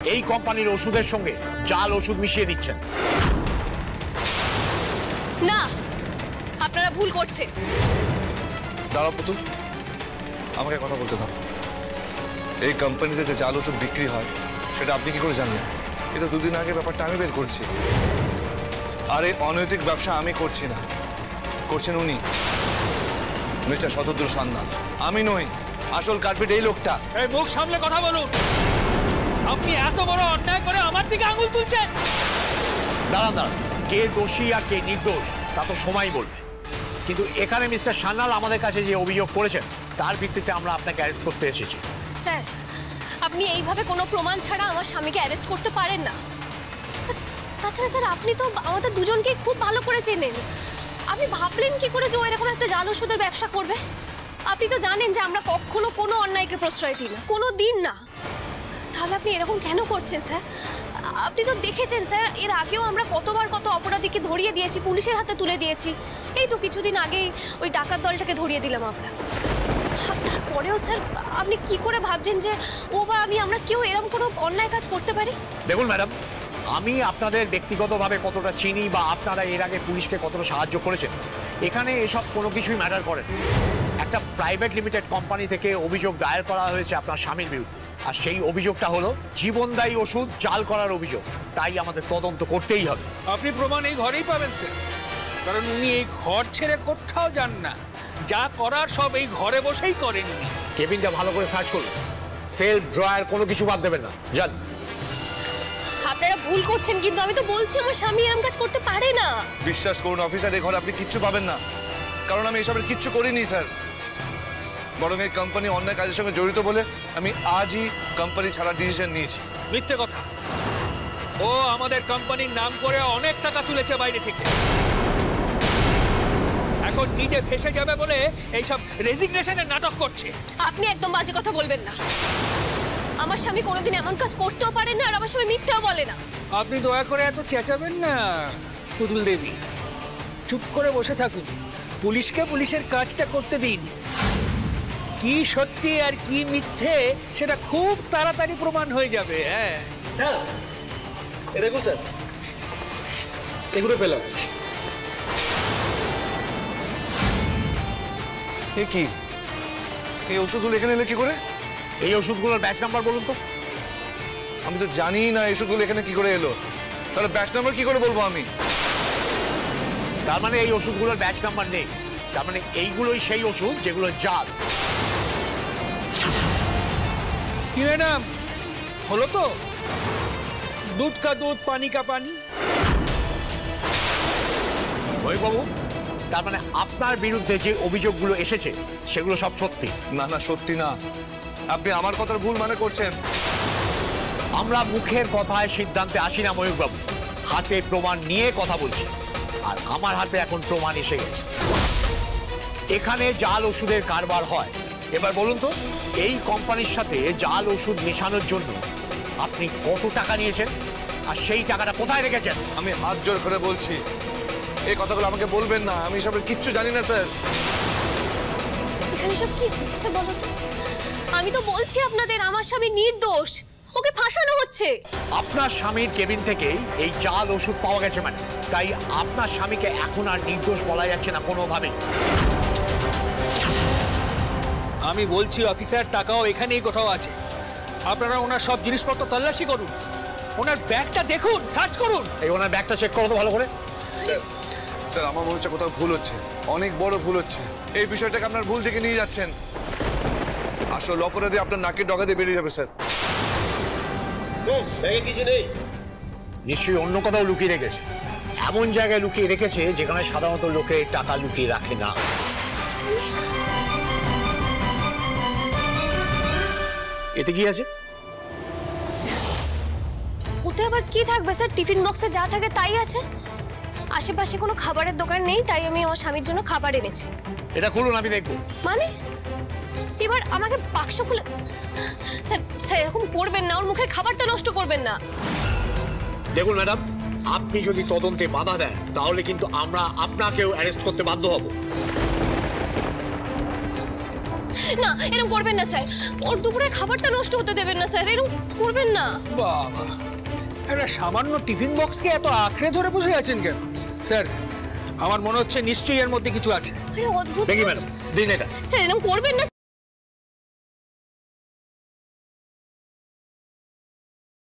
এই কোম্পানির ওষুধের সঙ্গে জাল ওষুধ মিশিয়ে দিচ্ছেন। না, আপনারা ভুল করছেন। দাঁড়াও পুতুল, আমাকে কথা বলতে দাও। এই কোম্পানিতে যে জাল ওষুধ বিক্রি হয় সেটা আপনি কি করে জানলেন? এটা দুদিন আগে ব্যাপারটা আমি বের করেছি। আর এই অনৈতিক ব্যবসা আমি করছি না, করছেন উনি, মিস্টার শতদ্রু সান্যাল। আমি নই, আসল কার্পেট এই লোকটা। এই মুখ সামলে কথা বলুন। আপনি এত বড় অন্যায় করে আমার দিকে আঙুল তুলছেন। দাঁড়ান দাঁড়ান, কে দোষী আর কে নির্দোষ তা তো সময় বলবে। কিন্তু এখানে মিস্টার সান্যাল আমাদের কাছে যে অভিযোগ করেছেন তার ভিত্তিতে আমরা আপনাকে অ্যারেস্ট করতে এসেছি। স্যার, আপনি এইভাবে কোনো প্রমাণ ছাড়া আমার স্বামীকে অ্যারেস্ট করতে পারেন না। তাছাড়া স্যার, আপনি তো আমাদের দুজনকে খুব ভালো করে চেনেন। আপনি ভাবলেন কি করে যে ও এরকম একটা জাল ওষুধের ব্যবসা করবে? আপনি তো জানেন যে আমরা কখনো কোনো অন্যায়কে প্রশ্রয় দিই না, কোনো দিন না। তাহলে আপনি এরকম কেন করছেন স্যার? আপনি তো দেখেছেন স্যার, এর আগেও আমরা কতবার কত অপরাধীকে ধরিয়ে দিয়েছি, পুলিশের হাতে তুলে দিয়েছি। এই তো কিছুদিন আগেই ওই ডাকাত দলটাকে ধরিয়ে দিলাম আমরা। তারপরেও স্যার, আপনি কি করে ভাবছেন যে ও বা আমরা কেউ এরকম কোনো অন্যায় কাজ করতে পারি? দেখুন ম্যাডাম, আমি আপনাদের ব্যক্তিগতভাবে কতটা চিনি বা আপনারা এর আগে পুলিশকে কতটা সাহায্য করেছেন, এখানে এসব কোনো কিছুই ম্যাটার করে না। একটা প্রাইভেট লিমিটেড কোম্পানি থেকে অভিযোগ দায়ের করা হয়েছে আপনার স্বামীর বিরুদ্ধে, আর সেই অভিযোগটা হলো জীবনদায়ী ওষুধ জাল করার অভিযোগ। তাই আমাদের তদন্ত করতেই হবে। আপনি প্রমাণ এই ঘরেই পাবেন স্যার, কারণ উনি এই ঘর ছেড়ে কোথাও যান না। যা করার সব এই ঘরে বসেই করেন। কেবিনটা ভালো করে সার্চ করুন, সেলফ ড্রয়ার কোনো কিছু বাদ দেবেন না। যান। আপনারা ভুল করছেন, কিন্তু আমি তো বলছি আমার স্বামী এরকম কাজ করতে পারে না। বিশ্বাস করুন অফিসার, এই ঘরে আপনি কিচ্ছু পাবেন না, কারণ আমি এসবের কিচ্ছু করিনি স্যার। বরং এই কোম্পানি অন্যায় কাজের সঙ্গে জড়িত বলে আমি আজই কোম্পানি ছাড়ার ডিসিশন নিয়েছি। মিথ্যে কথা। ও আমাদের কোম্পানির নাম করে অনেক টাকা তুলেছে বাইরে থেকে। এখন নিজে ফেসে যাবে বলে এইসব রেজিগনেশনের নাটক করছে। আপনি একদম বাজে কথা বলবেন না। আমার স্বামী কোনোদিন এমন কাজ করতেও পারে না, আর আমার স্বামী মিথ্যাও বলে না। আপনি দয়া করে এত চেঁচাবেন না পুতুল দেবী, চুপ করে বসে থাকুন। পুলিশকে পুলিশের কাজটা করতে দিন। কি সত্যি আর কি মিথ্যে সেটা খুব তাড়াতাড়ি প্রমাণ হয়ে যাবে। হ্যাঁ স্যার, এ দেখুন স্যার, এগুলো পেলাম। এ কি, এই ওষুধগুলো এখানে এলে কি করে? এই ওষুধগুলোর ব্যাচ নাম্বার বলুন তো। আমি তো জানি না এই ওষুধগুলো এখানে কি করে এলো, তাহলে ব্যাচ নাম্বার কি করে বলবো আমি? তার মানে এই ওষুধগুলোর ব্যাচ নাম্বার নেই, তার মানে এইগুলোই সেই ওষুধ যেগুলো জাল। কি ম্যাডাম, হলো তো? দুধ কা দুধ, পানি কা পানি। ওই বাবু, তার মানে আপনার বিরুদ্ধে যে অভিযোগগুলো এসেছে সেগুলো সব সত্যি? না না, সত্যি না। আপনি আমার কথার ভুল মানে করছেন। আমরা মুখের কথায় সিদ্ধান্তে আসি না ময়ূক বাবু, হাতে প্রমাণ নিয়ে কথা বলছি। আর আমার হাতে এখন প্রমাণ এসে গেছে, এখানে জাল ওষুধের কারবার হয়। এবার বলুন তো, এই কোম্পানির সাথে জাল ওষুধ মেশানোর জন্য আপনি কত টাকা নিয়েছেন, আর সেই টাকাটা কোথায় রেখেছেন? আমি হাত জোর করে বলছি, এই কথাগুলো আমাকে বলবেন না। আমি এসবের কিচ্ছু জানি না স্যার। এখানে সব কি হচ্ছে বলো তো? আমি তো বলছি আপনাদের আমার স্বামী নির্দোষ, ওকে ফাঁসানো হচ্ছে। আপনার স্বামীর কেবিন থেকেই এই জাল ওষুধ পাওয়া গেছে, মানে তাই আপনার স্বামীকে এখন আর নির্দোষ বলা যাচ্ছে না কোনোভাবেই। আমি বলছি অফিসার, টাকাও এখানেই কোথাও আছে। আপনারা ওনার সব জিনিসপত্র তল্লাশি করুন, ওনার ব্যাগটা দেখুন, সার্চ করুন। এই ওনার ব্যাগটা চেক করো তো ভালো করে। স্যার, স্যার আমার মনে হচ্ছে কোথাও ভুল হচ্ছে, অনেক বড় ভুল হচ্ছে। এই বিষয়টাকে আপনার ভুল থেকে নিয়ে যাচ্ছেন। আসল অপরাধী আপনার নাকের ডগা দিয়ে বেরিয়ে যাবে স্যার। স্যার, ব্যাগে কিছু নেই। নিশ্চয়ই অন্য কোথাও লুকিয়ে রেখেছে, এমন জায়গায় লুকিয়ে রেখেছে যেখানে সাধারণত লোকে টাকা লুকিয়ে রাখে না। এতে কি আছে? ওতে আবার কি থাকবে স্যার? টিফিন বক্সে যা থাকে তাই আছে। আশেপাশে কোনো খাবারের দোকান নেই, তাই আমি আমার স্বামীর জন্য খাবার এনেছি। এটা খুলুন, আমি দেখবো। মানে এবার আমাকে বাক্স খুলে। স্যার স্যার, এরকম করবেন না, ওর মুখে খাবারটা নষ্ট করবেন না। দেখুন ম্যাডাম, আপনি যদি তদন্তে বাধা দেন তাহলে কিন্তু আমরা আপনাকেও অ্যারেস্ট করতে বাধ্য হব। না এরকম করবেন না স্যার, ওর দুপুরে খাবারটা নষ্ট হতে দেবেন না স্যার, এরকম করবেন না। বাবা, একটা সামান্য টিফিন বক্সকে এত আঁকড়ে ধরে বসে আছেন কেন? স্যার, আমার মনে হচ্ছে নিশ্চয়ই এর মধ্যে কিছু আছে। আরে অদ্ভুত। দেখি ম্যাডাম, দিন এটা। স্যার এরকম করবেন না।